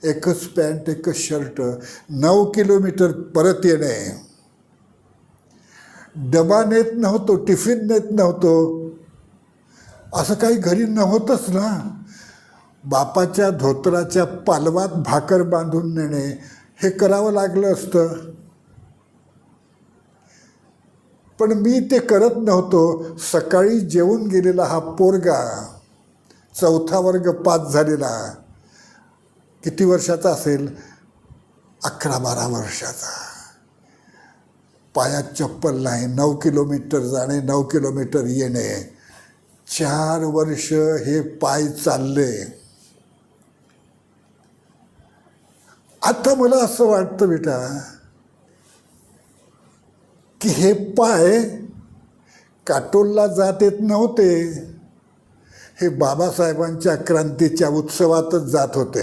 एकच पॅन्ट एकच shirt, 9 kilometre परत येणे, डबा नेत नव्हतो, टिफिन नेत नव्हतो, असं काही घरी नव्हतंच ना. बापाच्या धोतराच्या पालवात भाकर बांधून नेणे हे करावं लागलं असतं, पण मी ते करत नव्हतो. सकाळी जेवून गेलेला हा पोरगा, 4था वर्ग पास झालेला, किती वर्षाचा असेल, 11-12 वर्षाचा, पायात चप्पल नाही, 9 किलोमीटर जाणे, 9 किलोमीटर येणे, 4 वर्ष हे पाय चालले. आता मला असं वाटतं बेटा की हे पाय काटोलला जात येत नव्हते, हे बाबासाहेबांच्या क्रांतीच्या उत्सवातच जात होते.